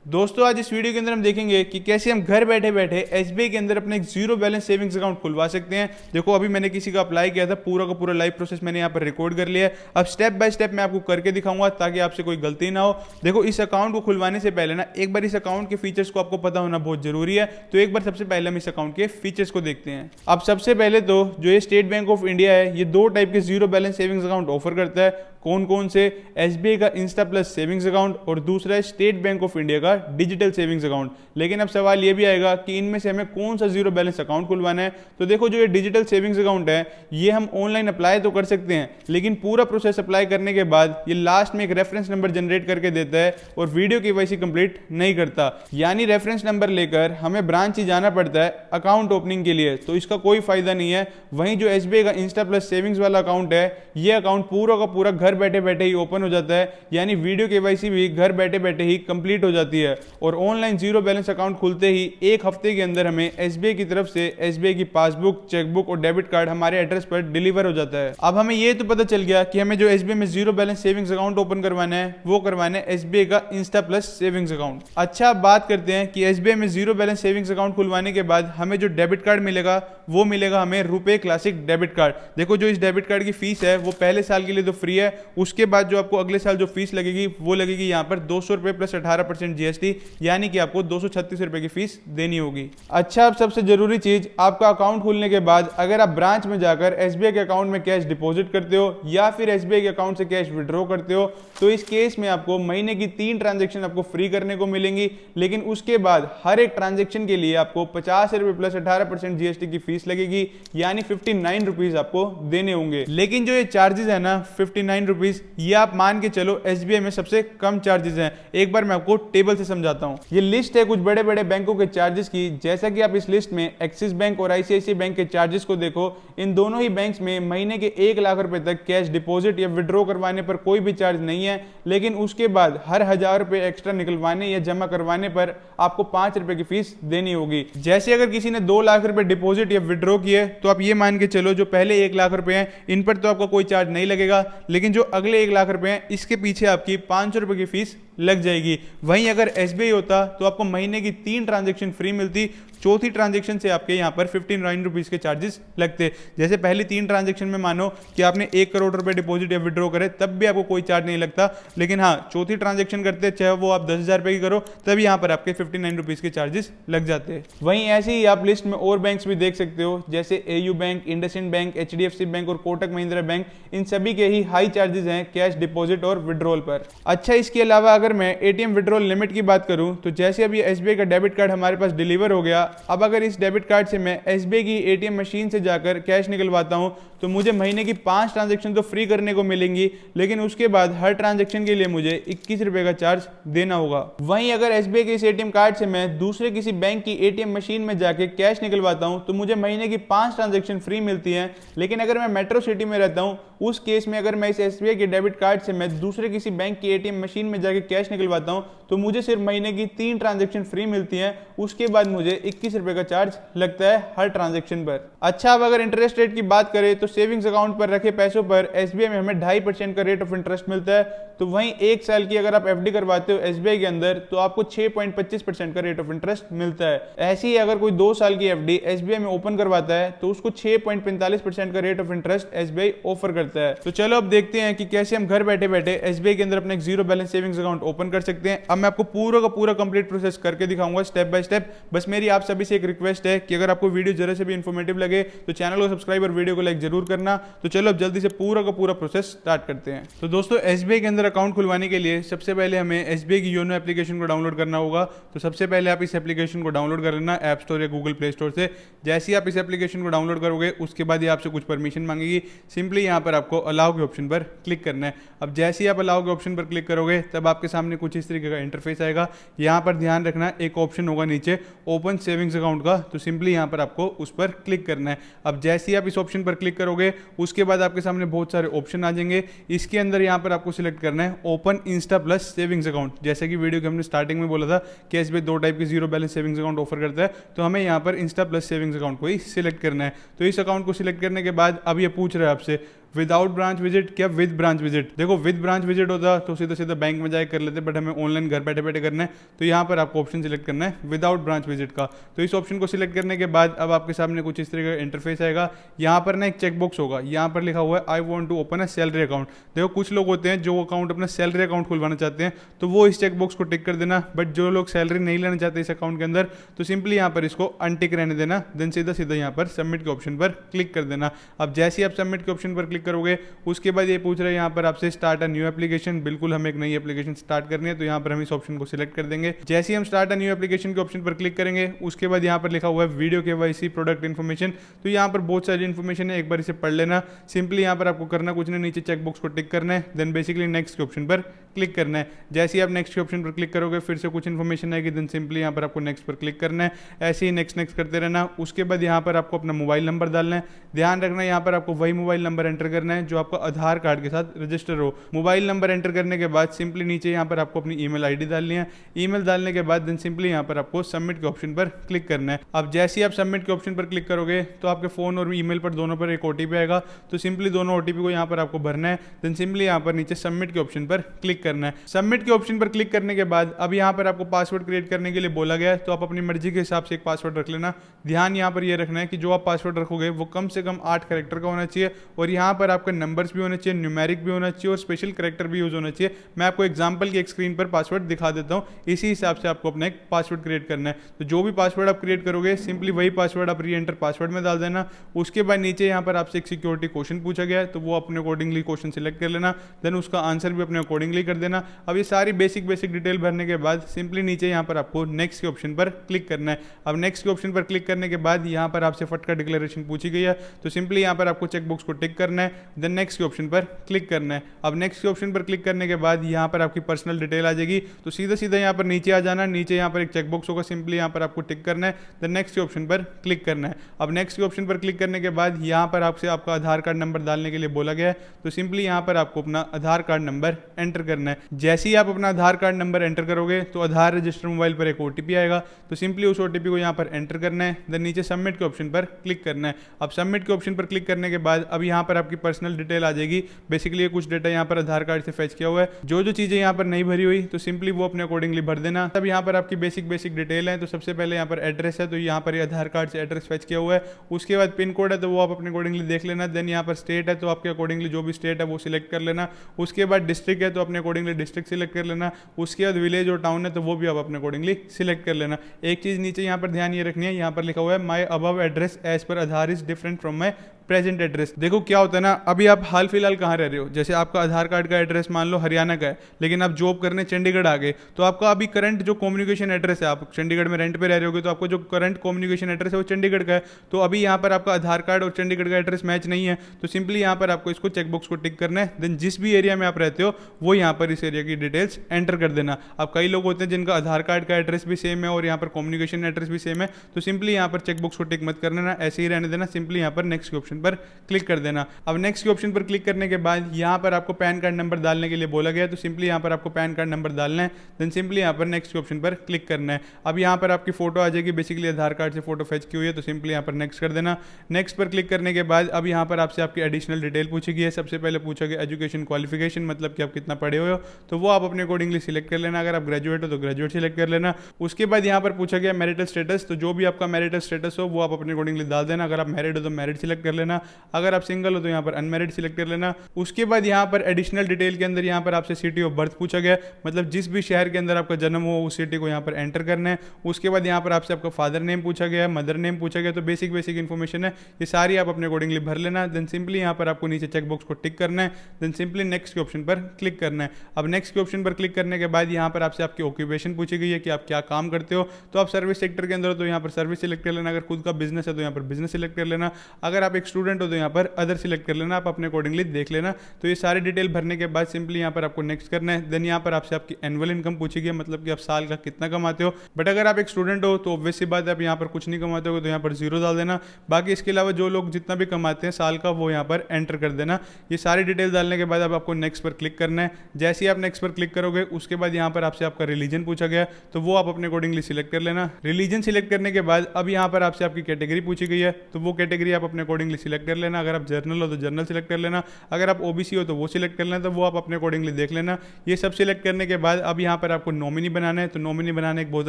दोस्तों आज इस वीडियो के अंदर हम देखेंगे कि कैसे हम घर बैठे बैठे एसबीआई के अंदर अपने एक जीरो बैलेंस सेविंग्स अकाउंट खुलवा सकते हैं। देखो अभी मैंने किसी का अप्लाई किया था, पूरा का पूरा लाइव प्रोसेस मैंने यहाँ पर रिकॉर्ड कर लिया है। अब स्टेप बाय स्टेप मैं आपको करके दिखाऊंगा ताकि आपसे कोई गलती ना हो। देखो इस अकाउंट को खुलवाने से पहले ना एक बार इस अकाउंट के फीचर्स को आपको पता होना बहुत जरूरी है। तो एक बार सबसे पहले हम इस अकाउंट के फीचर्स को देखते हैं। अब सबसे पहले तो जो ये स्टेट बैंक ऑफ इंडिया है, ये दो टाइप के zero balance savings account offer करता है। कौन कौन से? एसबीआई का इंस्टा प्लस सेविंग्स अकाउंट और दूसरा है स्टेट बैंक ऑफ इंडिया का डिजिटल सेविंग्स अकाउंट। लेकिन अब सवाल ये भी आएगा कि इनमें से हमें कौन सा जीरो बैलेंस अकाउंट खुलवाना है। तो देखो जो ये डिजिटल सेविंग्स अकाउंट है ये हम ऑनलाइन अप्लाई तो कर सकते हैं, लेकिन पूरा प्रोसेस अप्लाई करने के बाद ये लास्ट में एक रेफरेंस नंबर जनरेट करके देता है और वीडियो केवाईसी कंप्लीट नहीं करता। यानी रेफरेंस नंबर लेकर हमें ब्रांच ही जाना पड़ता है अकाउंट ओपनिंग के लिए, तो इसका कोई फायदा नहीं है। वहीं जो एसबीआई का इंस्टा प्लस सेविंग्स वाला अकाउंट है, ये अकाउंट पूरा का पूरा घर बैठे बैठे ही ओपन हो जाता है। यानी वीडियो केवाईसी भी घर बैठे बैठे ही कंप्लीट हो जाती है और ऑनलाइन जीरो बैलेंस अकाउंट खुलते ही एक हफ्ते के अंदर हमें एसबीआई की तरफ से एसबीआई की पासबुक, चेकबुक और डेबिट कार्ड हमारे एड्रेस पर डिलीवर हो जाता है। अब हमें ये तो पता चल गया कि हमें जो एसबीआई में zero balance savings account open करवाना है वो करवाना है एसबीआई का इंस्टा प्लस सेविंग्स अकाउंट। अच्छा, अब बात करते हैं कि एसबीआई में जीरो बैलेंस सेविंग्स अकाउंट खुलवाने के बाद हमें जो डेबिट कार्ड मिलेगा वो मिलेगा हमें रुपए क्लासिक डेबिट कार्ड। देखो जो इस डेबिट कार्ड की फीस है वो पहले साल के लिए तो फ्री है, उसके बाद जो आपको अगले साल जो फीस लगेगी वो लगेगी यहाँ पर 200 रुपए प्लस 18% जीएसटी, यानी कि आपको 236 रुपए की फीस देनी होगी। अच्छा, अब सबसे जरूरी चीज, आपका अकाउंट खुलने के बाद अगर आप ब्रांच में जाकर एसबीआई के अकाउंट में कैश डिपॉजिट करते हो या फिर एसबीआई के अकाउंट से कैश विड्रॉ करते हो, तो इस केस में आपको महीने की 3 ट्रांजेक्शन आपको फ्री करने को मिलेंगी। लेकिन उसके बाद हर एक ट्रांजेक्शन के लिए आपको 50 रुपए प्लस 18% जीएसटी की फीस लगेगी, यानी 59 रुपीज आपको देने होंगे। लेकिन जो ये चार्जेस है ना 59 रुपीज, ये आप मान के चलो एसबीआई में सबसे कम चार्जेस हैं। एक बार मैं आपको टेबल से समझाता हूं। ये लिस्ट है कुछ बड़े बड़े बैंकों के चार्जेस की। जैसा कि आप इस लिस्ट में एक्सिस बैंक और आईसीआईसीआई बैंक के चार्जेस को देखो, इन दोनों ही बैंक्स में महीने के 1 लाख रुपए तक कैश डिपॉजिट या विड्रॉ करवाने पर कोई भी चार्ज नहीं है। लेकिन उसके बाद हर 1000 रुपए एक्स्ट्रा निकलवाने या जमा करवाने पर आपको 5 रुपए की फीस देनी होगी। जैसे अगर किसी ने 2 लाख रुपए डिपॉजिट या विड्रॉ किए तो आप ये मान के चलो जो पहले 1 लाख रुपए हैं इन पर तो आपका कोई चार्ज नहीं लगेगा, लेकिन जो अगले 1 लाख रुपए हैं इसके पीछे आपकी 500 रुपए की फीस लग जाएगी। वहीं अगर एसबीआई होता तो आपको महीने की 3 ट्रांजेक्शन फ्री मिलती, चौथी ट्रांजेक्शन से आपके यहाँ पर 59 रुपीज के चार्जेस लगते। जैसे पहली 3 ट्रांजेक्शन में मानो कि आपने 1 करोड़ रुपए डिपॉजिट या विड्रॉ करे तब भी आपको कोई चार्ज नहीं लगता, लेकिन हाँ चौथी ट्रांजेक्शन करते चाहे वो आप 10,000 रुपए की करो तब यहाँ पर आपके 59 रुपीज के चार्जेस लग जाते। वहीं ऐसे ही आप लिस्ट में और बैंक्स भी देख सकते हो, जैसे AU bank, IndusInd bank, HDFC bank और कोटक महिंद्रा बैंक। इन सभी के ही हाई चार्जेस हैं कैश डिपॉजिट और विड्रॉल पर। अच्छा, इसके अलावा अगर मैं एटीएम विड्रॉल लिमिट की बात करूं तो जैसे अभी एसबीआई का डेबिट कार्ड हमारे पास डिलीवर हो गया, अब अगर इस डेबिट कार्ड से मैं एसबीआई की एटीएम मशीन से जाकर कैश निकलवाता हूं तो मुझे महीने की 5 ट्रांजैक्शन तो फ्री करने को मिलेंगी, लेकिन उसके बाद हर ट्रांजैक्शन के लिए मुझे 21 रुपए का चार्ज देना होगा। वहीं अगर एसबीआई के इस एटीएम कार्ड से मैं दूसरे किसी बैंक की एटीएम मशीन में जाके कैश निकलवाता हूं तो मुझे महीने की 5 ट्रांजैक्शन फ्री मिलती हैं। लेकिन अगर मैं मेट्रो सिटी में रहता हूं उस केस में अगर मैं इस एसबीआई के डेबिट कार्ड से मैं दूसरे किसी बैंक की एटीएम मशीन में जाके कैश निकलवाता हूं तो मुझे सिर्फ महीने की 3 ट्रांजैक्शन फ्री मिलती हैं, उसके बाद मुझे 21 रुपए का चार्ज लगता है हर ट्रांजैक्शन पर। अच्छा, अब अगर इंटरेस्ट रेट की बात करें तो सेविंग्स अकाउंट पर रखे पैसों पर एसबीआई में हमें 2.5% का रेट ऑफ इंटरेस्ट मिलता है। तो वहीं 1 साल की अगर आप एफडी करवाते हो एसबीआई के अंदर तो आपको 6.25% का रेट ऑफ इंटरेस्ट मिलता है। ऐसी ही अगर कोई 2 साल की एफडी एसबीआई में ओपन करवाता है तो उसको 6.45% का rate of interest SBI offer करता है। तो चलो अब देखते हैं कि कैसे हम घर बैठे बैठे एसबीआई के अंदर अपने एक zero balance savings account open कर सकते हैं। अब मैं आपको पूरा का पूरा कंप्लीट प्रोसेस करके दिखाऊंगा स्टेप बाय स्टेप। बस मेरी आप सभी से एक रिक्वेस्ट है कि अगर आपको वीडियो जरा से भी इंफॉर्मेटिव लगे तो चैनल को सब्सक्राइब और वीडियो को लाइक जरूर करना। तो चलो अब जल्दी से पूरा का पूरा प्रोसेस स्टार्ट करते हैं। तो दोस्तों एसबीआई के अंदर अकाउंट खुलवाने के लिए सबसे पहले हमें एसबीआई की योनो एप्लीकेशन को डाउनलोड करना होगा। तो सबसे पहले आप इस एप्लीकेशन को डाउनलोड कर लेना ऐप स्टोर या गूगल प्ले स्टोर से। जैसे ही आप इस एप्लीकेशन को डाउनलोड करोगे उसके बाद ये आपसे कुछ परमिशन मांगेगी, सिंपली यहाँ पर आपको अलाउ के ऑप्शन पर क्लिक करना है। अब जैसे ही आप अलाउ के ऑप्शन पर क्लिक करोगे तब आपके सामने कुछ इस तरीके का इंटरफेस आएगा। यहाँ पर ध्यान रखना एक ऑप्शन होगा नीचे ओपन सेविंग्स अकाउंट का, तो सिंपली यहाँ पर आपको उस पर क्लिक करना है। अब जैसे ही आप इस ऑप्शन पर क्लिक करोगे उसके बाद आपके सामने बहुत सारे ऑप्शन आ जाएंगे। इसके अंदर यहाँ पर आपको सिलेक्ट करना है open Insta plus savings account. जैसे कि वीडियो के हमने स्टार्टिंग में बोला था कि एसबीआई 2 टाइप के zero balance savings account offer करता है, तो हमें यहाँ पर इंस्टा प्लस सेविंग्स अकाउंट को ही सिलेक्ट करना है। तो इस अकाउंट को सिलेक्ट करने के बाद अब ये पूछ रहा है आपसे विदाउट ब्रांच विजिट क्या विद ब्रांच विजिट। देखो विद ब्रांच विजिट होता तो सीधा सीधा बैंक में जाके कर लेते, बट हमें ऑनलाइन घर बैठे बैठे करना है, तो यहाँ पर आपको ऑप्शन सिलेक्ट करना है विदाउट ब्रांच विजिट का। तो इस ऑप्शन को सिलेक्ट करने के बाद अब आपके सामने कुछ इस तरह का इंटरफेस आएगा। यहाँ पर ना एक चेकबॉक्स होगा, यहाँ पर लिखा हुआ है I want to open a salary account. देखो कुछ लोग होते हैं जो अकाउंट अपना सैलरी अकाउंट खुलवाना चाहते हैं, तो वो इस चेकबॉक्स को टिक कर देना, बट जो लोग सैलरी नहीं लेना चाहते इस अकाउंट के अंदर, तो सिंपली यहाँ पर इसको अनटिक रहने देना, देन सीधा सीधा यहाँ पर सबमिट के ऑप्शन पर क्लिक कर देना। अब जैसे ही आप सबमिट के ऑप्शन पर क्लिक करोगे उसके बाद ये पूछ रहा है यहाँ पर आपसे स्टार्ट अ न्यू एप्लीकेशन। बिल्कुल हमें एक नई एप्लीकेशन स्टार्ट करनी है, तो यहाँ पर हम इस ऑप्शन को सिलेक्ट कर देंगे। जैसे ही हम स्टार्ट अ न्यू एप्लीकेशन के ऑप्शन पर क्लिक करेंगे उसके बाद यहाँ पर लिखा हुआ है वीडियो केवाईसी प्रोडक्ट इन्फॉर्मेशन। तो यहाँ पर बहुत सारी इन्फॉर्मेशन है, एक बार इसे पढ़ लेना। सिंपली यहाँ पर आपको करना कुछ नहीं, नीचे चेकबॉक्स को टिक करना है, देन बेसिकली नेक्स्ट के ऑप्शन पर क्लिक करना है। जैसे ही आप नेक्स्ट के ऑप्शन पर क्लिक करोगे फिर से कुछ इन्फॉर्मेशन आएगी, देन सिंपली यहाँ पर आपको नेक्स्ट पर क्लिक करना है। ऐसे ही नेक्स्ट नेक्स्ट करते रहना। उसके बाद यहाँ पर आपको अपना मोबाइल नंबर डालना है। ध्यान रखना यहाँ पर आपको वही मोबाइल नंबर एंटर करना है जो आपका आधार कार्ड के साथ रजिस्टर हो। मोबाइल नंबर एंटर करने के बाद सिंपली नीचे यहाँ पर आपको अपनी ईमेल आईडी डालनी है। ईमेल डालने के बाद देन सिंपली यहाँ पर आपको सबमिट के ऑप्शन पर क्लिक करना है। अब जैसे ही आप सबमिट के ऑप्शन पर क्लिक करोगे तो आपके फोन और ईमेल पर दोनों पर एक ओटीपी आएगा, तो सिंपली दोनों ओटीपी को यहाँ पर आपको भरना है, देन सिंपली यहाँ पर नीचे सबमिट के ऑप्शन पर क्लिक करना है। सबमिट के ऑप्शन पर क्लिक करने के बाद अब यहाँ पर आपको पासवर्ड क्रिएट करने के लिए बोला गया है, तो आप अपनी मर्जी के हिसाब से एक पासवर्ड रख लेना। ध्यान यहाँ पर यह रखना है कि जो आप पासवर्ड रखोगे वो कम से कम 8 कैरेक्टर का होना चाहिए, और यहाँ पर आपके नंबर्स भी होने चाहिए, न्यूमेरिक भी होना चाहिए और स्पेशल कैरेक्टर भी यूज होना चाहिए। मैं आपको एग्जांपल की एक स्क्रीन पर पासवर्ड दिखा देता हूँ, इसी हिसाब से आपको अपना एक पासवर्ड क्रिएट करना है। तो जो भी पासवर्ड आप क्रिएट करोगे सिंपली वही पासवर्ड आप री एंटर पासवर्ड में डाल देना। उसके बाद नीचे यहाँ पर आपसे एक सिक्योरिटी क्वेश्चन पूछा गया है, तो वो अपने अकॉर्डिंगली क्वेश्चन सिलेक्ट कर लेना, देन उसका आंसर भी अपने अकॉर्डिंगली कर देना। अब ये सारी बेसिक डिटेल भरने के बाद सिंपली नीचे यहाँ पर आपको नेक्स्ट के ऑप्शन पर क्लिक करना है। अब नेक्स्ट के ऑप्शन पर क्लिक करने के बाद यहाँ पर आपसे फटका डिक्लेरेशन पूछी गई है, तो सिंपली यहाँ पर आपको चेकबॉक्स को टिक करना है, देन नेक्स्ट के ऑप्शन पर क्लिक करना है। अब नेक्स्ट के ऑप्शन पर क्लिक करने के बाद यहाँ पर आपकी पर्सनल डिटेल आ जाएगी, तो सीधा सीधा यहाँ पर नीचे आ जाना। नीचे यहाँ पर एक चेकबॉक्स होगा, सिंपली यहाँ पर आपको टिक करना है, देन नेक्स्ट के ऑप्शन पर क्लिक करना है। अब नेक्स्ट के ऑप्शन पर क्लिक करने के बाद यहाँ पर आपसे आपका आधार कार्ड नंबर डालने के लिए बोला गया है, तो सिंपली यहाँ पर आपको अपना आधार कार्ड नंबर एंटर करना है। जैसे ही आप अपना आधार कार्ड नंबर एंटर करोगे तो आधार रजिस्टर मोबाइल पर एक ओटीपी आएगा, तो सिंपली उस ओटीपी को यहाँ पर एंटर करना है, देन नीचे सबमिट के ऑप्शन पर क्लिक करना है। अब सबमिट के ऑप्शन पर क्लिक करने के बाद अब यहाँ पर आपकी पर्सनल डिटेल आ जाएगी। बेसिकली ये कुछ डेटा यहाँ पर आधार कार्ड से फेच किया हुआ है, जो चीजें यहाँ पर नहीं भरी हुई तो सिंपली वो अपने अकॉर्डिंगली भर देना। तब यहाँ पर आपकी बेसिक डिटेल है, तो सबसे पहले यहाँ पर एड्रेस है, तो यहाँ पर आधार कार्ड से एड्रेस फेच किया हुआ है। उसके बाद पिन कोड है, तो वो आप अपने अकॉर्डिंगली देख लेना। देन यहाँ पर स्टेट है, तो आपके अकॉर्डिंगली जो भी स्टेट है वो सिलेक्ट कर लेना। उसके बाद डिस्ट्रिक्ट है, तो अपने अकॉर्डिंगली डिस्ट्रिक्ट सिलेक्ट कर लेना। उसके बाद विलेज और टाउन है, तो वो भी आप अपने अकॉर्डिंगली सिलेक्ट कर लेना। एक चीज नीचे यहाँ पर ध्यान ये रखनी है, यहाँ पर लिखा हुआ है माई above address as per Aadhaar is different from my present address. देखो क्या होता है ना, अभी आप हाल फिलहाल कहाँ रह रहे हो, जैसे आपका आधार कार्ड का एड्रेस मान लो हरियाणा का है, लेकिन आप जॉब करने चंडीगढ़ आ गए, तो आपका अभी करंट जो कम्युनिकेशन एड्रेस है, आप चंडीगढ़ में रेंट पे रह रहे होगे, तो आपको जो करंट कम्युनिकेशन एड्रेस है वो चंडीगढ़ का है। तो अभी यहाँ पर आपका आधार कार्ड और चंडीगढ़ का एड्रेस मैच नहीं है, तो सिंपली यहाँ पर आपको इसको चेकबॉक्स को टिक करना है। देन जिस भी एरिया में आप रहते हो वो यहाँ पर इस एरिया की डिटेल्स एंटर कर देना। अब कई लोग होते हैं जिनका आधार कार्ड का एड्रेस भी सेम है और यहाँ पर कम्युनिकेशन एड्रेस भी सेम है, तो सिंपली यहाँ पर चेकबॉक्स को टिक मत करना, ऐसे ही रहने देना। सिंपली यहाँ पर नेक्स्ट के ऑप्शन पर क्लिक कर देना। अब नेक्स्ट के ऑप्शन पर क्लिक करने के बाद यहाँ पर आपको पैन कार्ड नंबर डालने के लिए बोला गया है, तो सिंपली यहाँ पर आपको पैन कार्ड नंबर डालना है, देन सिंपली यहाँ पर नेक्स्ट के ऑप्शन पर क्लिक करना है। अब यहाँ पर आपकी फोटो आ जाएगी, बेसिकली आधार कार्ड से फोटो फेच की हुई है, तो सिंपली यहाँ पर नेक्स्ट कर देना। नेक्स्ट पर क्लिक करने के बाद अब यहाँ पर आपसे आपकी एडिशनल डिटेल पूछी गई है। सबसे पहले पूछा गया एजुकेशन क्वालिफिकेशन, मतलब कि आप कितना पढ़े हुए हो, तो वो आप अपने अकॉर्डिंगली सिलेक्ट कर लेना। अगर आप ग्रेजुएट हो तो ग्रेजुएट सिलेक्ट कर लेना। उसके बाद यहाँ पर पूछा गया मैरिटल स्टेटस, तो जो भी आपका मैरिटल स्टेटस हो वो आप अपने अकॉर्डिंगली डाल देना। अगर आप मैरिड हो तो मैरिड सिलेक्ट कर लेना, अगर आप सिंगल हो तो यहाँ पर अनमैरिड सिलेक्ट कर लेना। उसके बाद यहाँ पर एडिशनल डिटेल के अंदर यहाँ पर आपसे सिटी ऑफ बर्थ पूछा गया, मतलब जिस भी शहर के अंदर आपका जन्म हो उस सिटी को यहाँ पर एंटर करना है। उसके बाद यहाँ पर आपसे आपका फादर नेम पूछा गया है, मदर नेम पूछा गया, तो बेसिक इन्फॉर्मेशन है, ये सारी आप अपने अकॉर्डिंगली भर लेना। देन सिंपली यहाँ पर आपको नीचे चेकबॉक्स को टिक करना है, देन सिंपली नेक्स्ट के ऑप्शन पर क्लिक करना है। अब नेक्स्ट के ऑप्शन पर क्लिक करने के बाद यहाँ पर आपसे आपकी ऑक्यूपेशन पूछी गई है कि आप क्या काम करते हो, तो आप सर्विस सेक्टर के अंदर हो तो यहाँ पर सर्विस सिलेक्ट कर लेना। अगर खुद का बिजनेस है तो यहाँ पर बिजनेस सिलेक्ट कर लेना। अगर आप एक स्टूडेंट हो तो यहाँ पर अदर सिलेक्ट कर लेना, आप अपने अकॉर्डिंगली देख लेना। तो ये सारी डिटेल भरने के बाद सिंपली यहाँ पर आपको नेक्स्ट करना है। देन यहाँ पर आपसे आपकी एनुअल इनकम पूछी गई, मतलब कि आप साल का कितना कमाते हो। बट अगर आप एक स्टूडेंट हो तो ऑब्वियस सी बात है आप यहाँ पर कुछ नहीं कमाते हो, तो यहाँ पर जीरो डाल देना। बाकी इसके अलावा जो लोग जितना भी कमाते हैं साल का वो यहाँ पर एंटर कर देना। ये सारी डिटेल डालने के बाद अब आपको नेक्स्ट पर क्लिक करना है। जैसे ही आप नेक्स्ट पर क्लिक करोगे उसके बाद यहाँ पर आपसे आपका रिलीजन पूछा गया, तो वो आप अपने अकॉर्डिंगली सिलेक्ट कर लेना। रिलीजन सिलेक्ट करने के बाद अब यहाँ पर आपसे आपकी कैटेगरी पूछी गई है, तो वो कैटेगरी आप अपने अकॉर्डिंगली सिलेक्ट कर लेना। अगर आप जर्नल हो तो जनरल सिलेक्ट कर लेना, अगर आप ओबीसी हो तो वो सिलेक्ट कर लेना, तो वो आप अपने अकॉर्डिंगली देख लेना। ये सब सिलेक्ट करने के बाद अब यहाँ पर आपको नॉमिनी बनाना है। तो नॉमिनी बनाने एक बहुत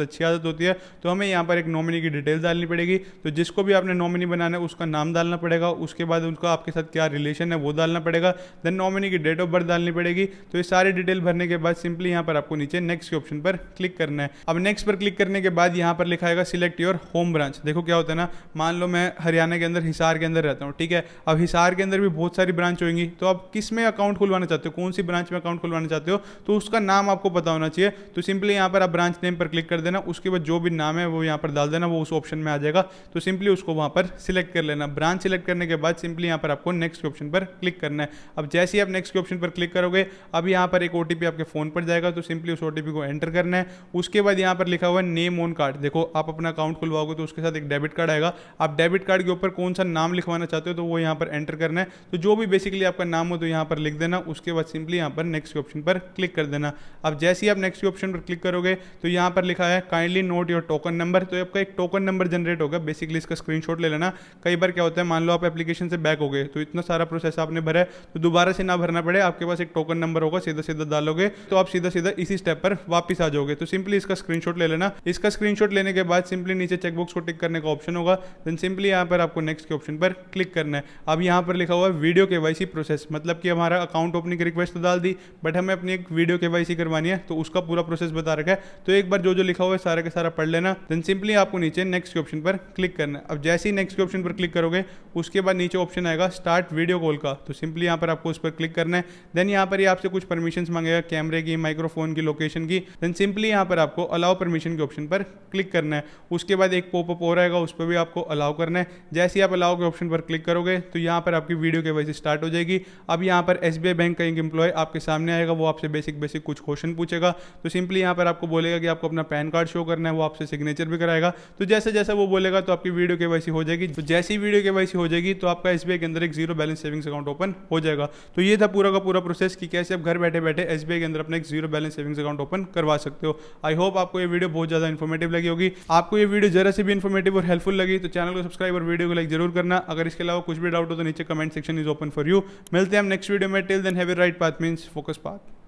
अच्छी आदत होती है, तो हमें यहाँ पर एक नॉमिनी की डिटेल डालनी पड़ेगी। तो जिसको भी आपने नॉमिनी बनाना है उसका नाम डालना पड़ेगा, उसके बाद उनका आपके साथ क्या रिलेशन है वो डालना पड़ेगा, देन नॉमिनी की डेट ऑफ बर्थ डालनी पड़ेगी। तो ये सारी डिटेल भरने के बाद सिंपली यहाँ पर आपको नीचे नेक्स्ट के ऑप्शन पर क्लिक करना है। अब नेक्स्ट पर क्लिक करने के बाद यहाँ पर लिखा है सिलेक्ट योर होम ब्रांच। देखो क्या होता है ना, मान लो मैं हरियाणा के अंदर हिसार के अंदर रहता हूँ, ठीक है। अब हिसार के अंदर भी बहुत सारी ब्रांच होंगी, तो आप किस में अकाउंट खुलवाना चाहते हो, कौन सी ब्रांच में अकाउंट खुलवाना चाहते हो, तो उसका नाम आपको पता होना चाहिए। तो सिंपली यहाँ पर आप ब्रांच नेम पर क्लिक कर देना, उसके बाद जो भी नाम है वो यहाँ पर डाल देना, वो उस ऑप्शन में आ जाएगा। तो सिंपली उसको वहाँ पर सिलेक्ट कर लेना। ब्रांच सिलेक्ट करने के बाद सिंपली यहाँ पर आपको नेक्स्ट के ऑप्शन पर क्लिक करना है। अब जैसे ही आप नेक्स्ट के ऑप्शन पर क्लिक करोगे, अब यहाँ पर एक ओटीपी आपके फोन पर जाएगा, तो सिंपली उस ओटीपी को एंटर करना है। उसके बाद यहाँ पर लिखा हुआ है नेम ऑन कार्ड। देखो आप अपना अकाउंट खुलवाओगे तो उसके साथ एक डेबिट कार्ड आएगा, आप डेबिट कार्ड के ऊपर कौन सा नाम लिखवाना चाहते हो तो वो यहाँ पर एंटर करना है। तो जो भी बेसिकली आपका नाम हो तो यहाँ पर लिख देना, उसके बाद सिंपली यहाँ पर नेक्स्ट के ऑप्शन पर क्लिक कर देना। अब जैसे ही आप नेक्स्ट के ऑप्शन पर क्लिक करोगे तो यहाँ पर लिखा है kindly not your token number. तो आपका एक टोकन नंबर जनरेट होगा, बेसिकली इसका स्क्रीनशॉट ले लेना। कई बार क्या होता है, मान लो आप एप्लीकेशन से बैक हो गए, तो इतना सारा प्रोसेस आपने भरा है, तो दोबारा से ना भरना पड़े, आपके पास एक टोकन नंबर होगा, सीधा सीधा डालोगे तो आप सीधा सीधा इसी स्टेप पर वापस आ जाओगे। तो सिंपली इसका स्क्रीनशॉट ले लेना। इसका स्क्रीनशॉट लेने के बाद सिंपली नीचे चेकबॉक्स को टिक करने का ऑप्शन होगा, देन सिंपली यहाँ पर आपको नेक्स्ट के ऑप्शन पर क्लिक करना है। अब यहाँ पर लिखा हुआ है वीडियो केवाईसी प्रोसेस, मतलब कि हमारा अकाउंट ओपनिंग की रिक्वेस्ट तो डाल दी, बट हमें अपनी एक वीडियो केवाईसी करवानी है, तो उसका पूरा प्रोसेस बता रखा है। तो एक बार जो जो लिखा हुआ है सारा का सारा पढ़ लेना, देन सिंपली आपको नीचे नेक्स्ट के ऑप्शन पर क्लिक करना है। अब जैसे ही नेक्स्ट के ऑप्शन पर क्लिक करोगे, उसके बाद नीचे ऑप्शन आएगा स्टार्ट वीडियो कॉल का, तो सिंपली यहाँ पर आपको उस पर क्लिक करना है। देन यहाँ पर आपसे कुछ परमिशन मांगेगा, कैमरे की, माइक्रोफोन की, लोकेशन की। देन सिंपली यहाँ पर आपको अलाउ परमिशन के ऑप्शन पर क्लिक करना है। उसके बाद एक पॉपअप हो रहेगा, उस पर भी आपको अलाउ करना है। जैसे ही आप अलाउ के ऑप्शन पर क्लिक करोगे तो यहाँ पर आपकी वीडियो केवाईसी स्टार्ट हो जाएगी। अब यहाँ पर एसबीआई बैंक का एक एम्प्लॉय आपके सामने आएगा, वो आपसे बेसिक कुछ क्वेश्चन पूछेगा। तो सिंपली यहाँ पर आपको बोलेगा कि आपको अपना पैन कार्ड शो करना है, वो आपसे सिग्नेचर भी कराएगा। तो जैसे जैसे वो बोलेगा तो आपकी वीडियो केवाईसी हो जाएगी। तो जैसी वीडियो केवाईसी हो जाएगी तो आपका एसबीआई के अंदर एक zero balance savings account open हो जाएगा। तो ये था पूरा का पूरा प्रोसेस कि कैसे आप घर बैठे बैठे एसबीआई के अंदर अपना एक zero balance savings account open करवा सकते हो। आई होप आपको ये वीडियो बहुत ज्यादा इन्फॉर्मेटिव लगी होगी। आपको ये वीडियो जरा सी भी इन्फॉर्मेटिव और हेल्पफुल लगी तो चैनल को सब्सक्राइब और वीडियो को लाइक जरूर करना। अगर इसके अलावा कुछ भी डाउट हो तो नीचे comment section is open for you. मिलते हैं हम नेक्स्ट वीडियो में। Till then have a right path means focus path.